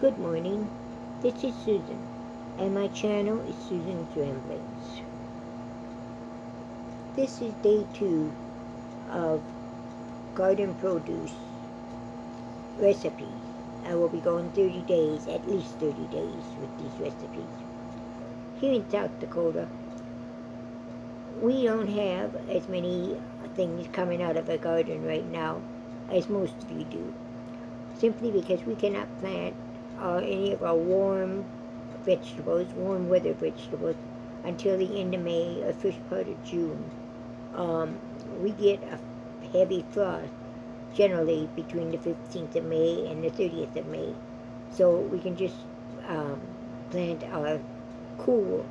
Good morning, this is Susan, and my channel is Susan's Ramblings. This is day 2 of garden produce recipes. I will be going 30 days, at least 30 days, with these recipes. Here in South Dakota, we don't have as many things coming out of a garden right now as most of you do, simply because we cannot plant any of our warm weather vegetables, until the end of May or first part of June. We get a heavy frost generally between the 15th of May and the 30th of May. So we can just plant our cool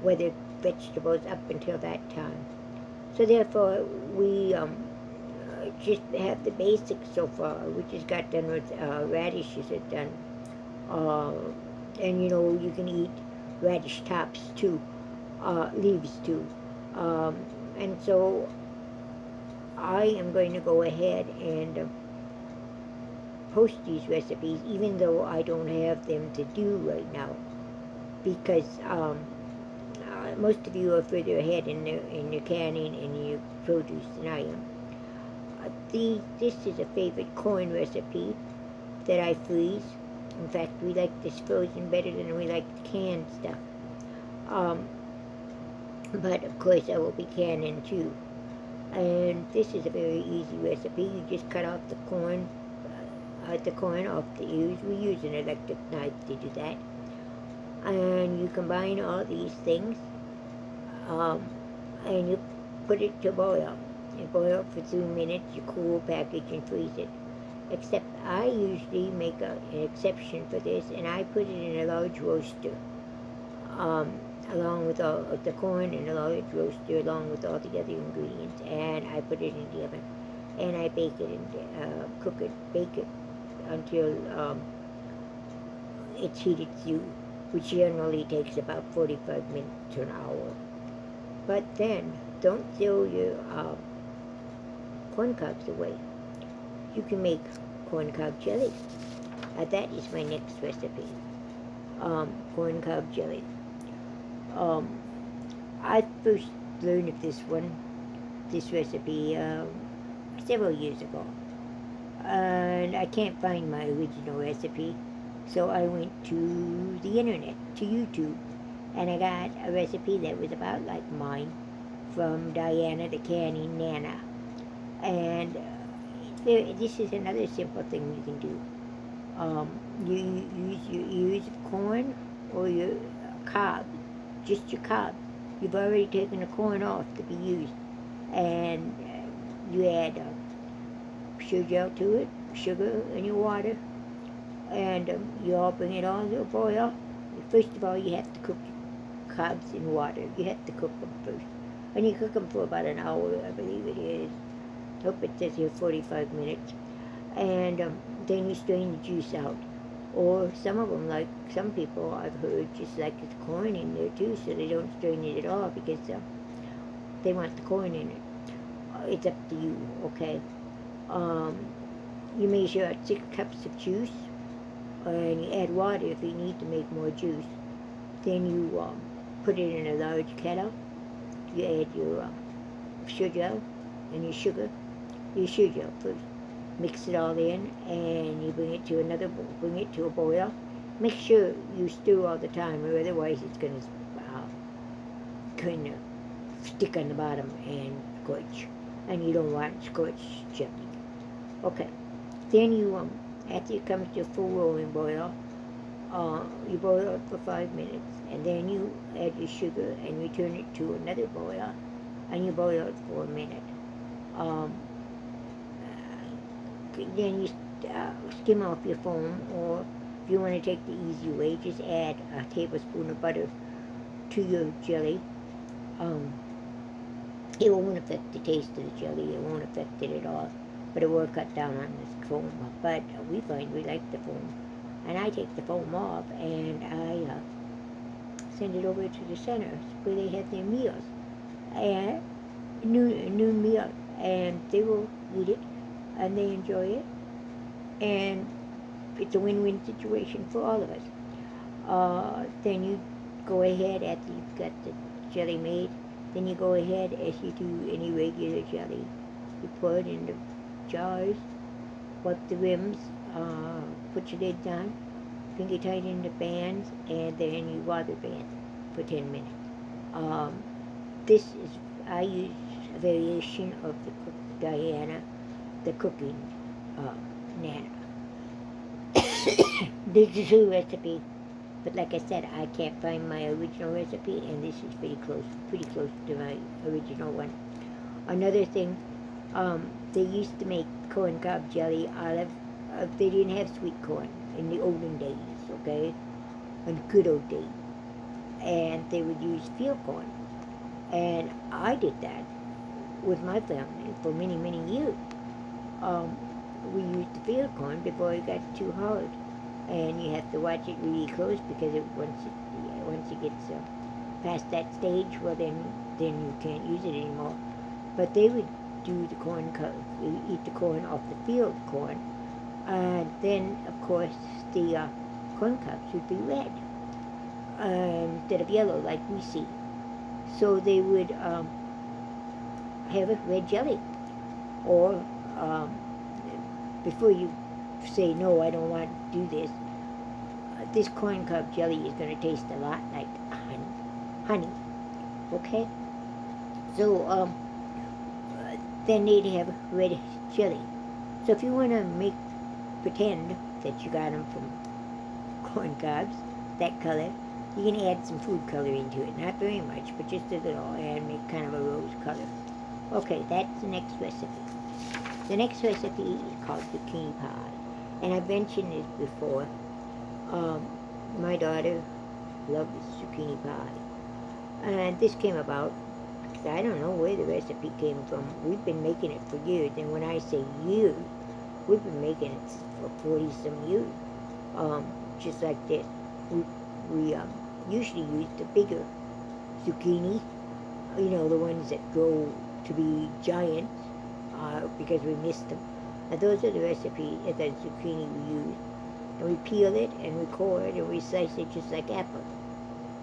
weather vegetables up until that time. So therefore, we just have the basics so far. We just got done with radishes are done. And you can eat radish tops too, leaves too. And so I am going to go ahead and post these recipes, even though I don't have them to do right now, because most of you are further ahead in your canning and your produce than I am. This is a favorite corn recipe that I freeze. In fact, we like this frozen better than we like the canned stuff. But of course I will be canning too. And this is a very easy recipe. You just cut off the corn off the ears. We use an electric knife to do that. And you combine all these things, and you put it to boil. You boil for 2 minutes, you cool package and freeze it. Except I usually make an exception for this, and I put it in a large roaster, along with all of the corn in a large roaster, along with all the other ingredients, and I put it in the oven, and I bake it and bake it until it's heated through, which generally takes about 45 minutes to an hour. But then, don't throw your corn cobs away. You can make corn cob jelly. That is my next recipe. Corn cob jelly. I first learned of this recipe, several years ago. And I can't find my original recipe, so I went to the internet, to YouTube, and I got a recipe that was about like mine, from Diana the Canning Nana. And this is another simple thing you can do. You use your ears of corn or your cob, just your cob. You've already taken the corn off to be used, and you add sugar to it, sugar in your water, and you all bring it on to a boil. First of all, you have to cook your cobs in water. You have to cook them first, and you cook them for about an hour, I believe it is. Hope it says here 45 minutes. And then you strain the juice out. Or some of them, like some people I've heard, just like the corn in there too, so they don't strain it at all because they want the corn in it. It's up to you, okay? You measure out 6 cups of juice, and you add water if you need to make more juice. Then you put it in a large kettle. You add your sugar and your sugar first. Mix it all in, and you bring it to a boil. Make sure you stir all the time, or otherwise it's going to kind of stick on the bottom and scorch. And you don't want scorched jelly. Okay. Then you after it comes to a full rolling boil, you boil it for 5 minutes, and then you add your sugar and return it to another boil, and you boil it for a minute. Then you skim off your foam, or if you want to take the easy way, just add a tablespoon of butter to your jelly. It won't affect the taste of the jelly, it won't affect it at all, but it will cut down on this foam. But we find we like the foam, and I take the foam off, and I send it over to the center where they have their meals, and noon meal, and they will eat it, and they enjoy it. And it's a win-win situation for all of us. Then you go ahead after you've got the jelly made. Then you go ahead as you do any regular jelly. You pour it in the jars, wipe the rims, put your lids on, finger tight in the bands, and then you water band for 10 minutes. Um, this is, I use a variation of the Diana, the cooking Nana. This is a recipe, but like I said, I can't find my original recipe, and this is pretty close to my original one. Another thing, they used to make corn cob jelly out of, they didn't have sweet corn in the olden days, okay, in the good old days, and they would use field corn, and I did that with my family for many, many years. We used the field corn before it got too hard, and you have to watch it really close because once it gets past that stage, well then you can't use it anymore. But they would do the corn eat the corn off the field corn, and then of course the corn cobs would be red instead of yellow like we see. So they would have a red jelly, or before you say no, I don't want to do this. This corn cob jelly is going to taste a lot like honey. Okay, so then they'd have red jelly. So if you want to pretend that you got them from corn cobs, that color, you can add some food color into it. Not very much, but just a little, and make kind of a rose color. Okay, that's the next recipe. The next recipe is called Zucchini Pie, and I've mentioned this before. My daughter loves Zucchini Pie, and this came about because I don't know where the recipe came from. We've been making it for years, and when I say years, we've been making it for 40-some years. Just like this, we usually use the bigger zucchini, the ones that grow to be giant, because we missed them. And those are the recipes, the zucchini we use. And we peel it, and we core it, and we slice it just like apples.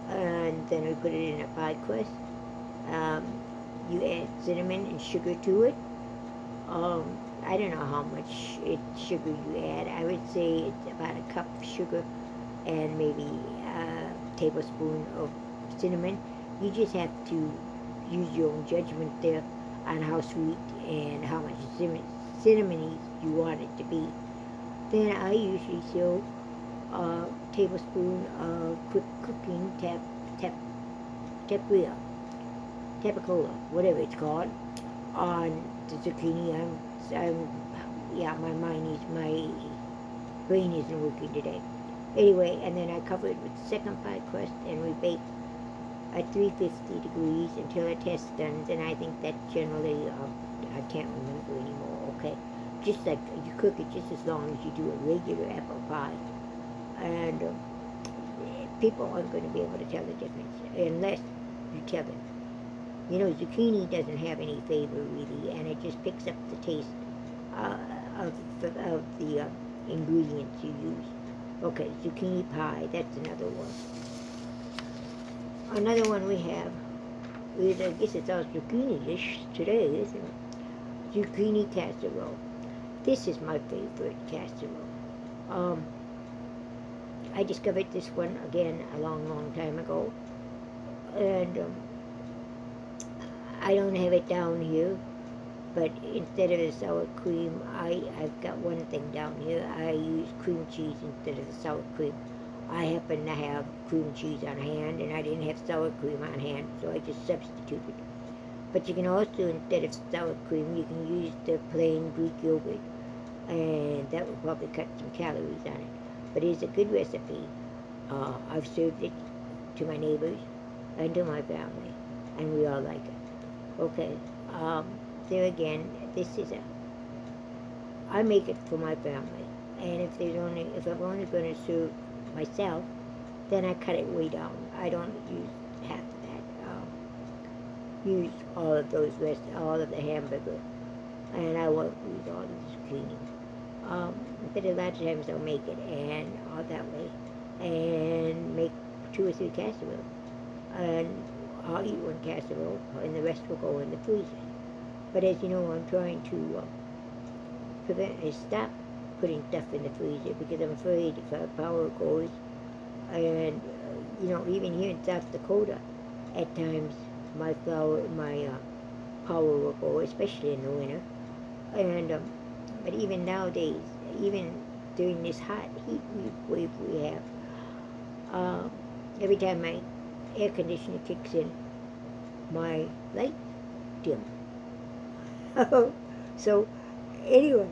And then we put it in a pie crust. You add cinnamon and sugar to it. I don't know how much sugar you add. I would say it's about a cup of sugar and maybe a tablespoon of cinnamon. You just have to use your own judgment there on how sweet and how much cinnamony you want it to be. Then I usually throw a tablespoon of quick cooking tapacola, whatever it's called, on the zucchini. My brain isn't working today. Anyway, and then I cover it with second pie crust, and we bake at 350 degrees until it has done. And I think that generally, I can't remember anymore, okay? Just like you cook it just as long as you do a regular apple pie. And people aren't going to be able to tell the difference unless you tell them. Zucchini doesn't have any flavor really, and it just picks up the taste of the ingredients you use. Okay, zucchini pie, that's another one. Another one we have is, I guess it's all zucchini-ish today, isn't it? Zucchini Casserole. This is my favorite casserole. I discovered this one again a long, long time ago, and I don't have it down here, but instead of the sour cream, I've got one thing down here. I use cream cheese instead of the sour cream. I happen to have cream cheese on hand, and I didn't have sour cream on hand, so I just substituted. But you can also, instead of sour cream, you can use the plain Greek yogurt, and that will probably cut some calories on it. But it's a good recipe. I've served it to my neighbors and to my family, and we all like it. Okay, there again, I make it for my family, and if I'm only going to serve myself, then I cut it way down. I don't use half of that. Use all of the hamburger, and I won't use all the zucchini. But a lot of times I'll make it and all that way, and make 2 or 3 casseroles, and I'll eat one casserole, and the rest will go in the freezer. But as you know, I'm trying to stop putting stuff in the freezer because I'm afraid if our power goes, and even here in South Dakota, at times my power will go, especially in the winter. And but even nowadays, even during this hot heat wave we have, uh, every time my air conditioner kicks in, my lights dim. So anyway,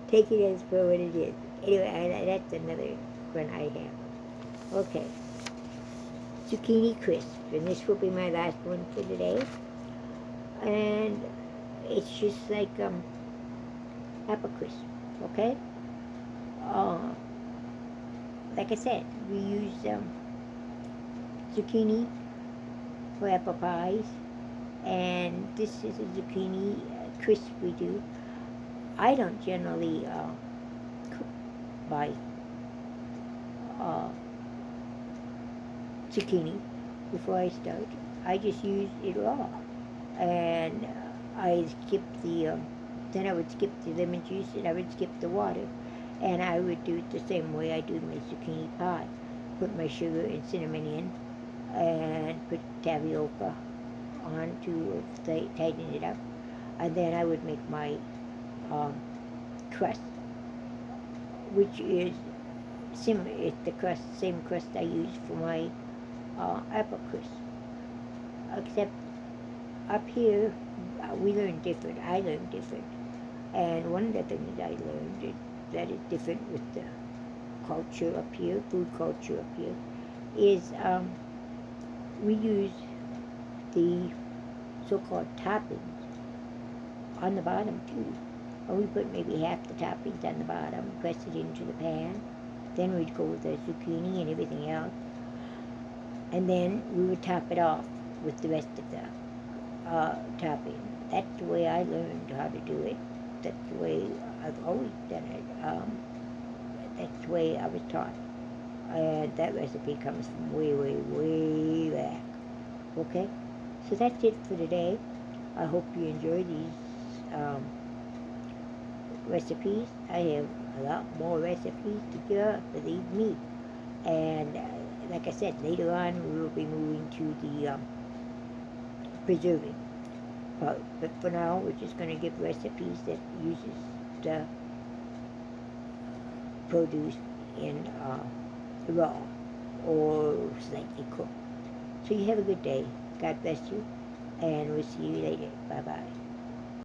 take it as for what it is. Anyway, that's another one I have. Okay, Zucchini Crisp, and this will be my last one for today. And it's just like apple crisp, okay? Uh, like I said, we use zucchini for apple pies, and this is a zucchini crisp we do. I don't generally cook by uh, zucchini before I start. I just use it raw, and I skip then I would skip the lemon juice, and I would skip the water, and I would do it the same way I do my zucchini pie. Put my sugar and cinnamon in, and put tapioca on to tighten it up, and then I would make my crust, which is similar. It's the same crust I use for my apple crisp, except up here we learn different. I learn different, and one of the things I learned is that is different with the culture up here, food culture up here, is we use the so-called toppings on the bottom too. And we put maybe half the toppings on the bottom, press it into the pan. Then we'd go with the zucchini and everything else. And then we would top it off with the rest of the topping. That's the way I learned how to do it. That's the way I've always done it. That's the way I was taught. And that recipe comes from way, way, way back. Okay? So that's it for today. I hope you enjoy these recipes. I have a lot more recipes to give, believe me. And like I said, later on we will be moving to the preserving part. But for now, we're just going to give recipes that uses the produce in raw or slightly cooked. So you have a good day. God bless you, and we'll see you later. Bye-bye.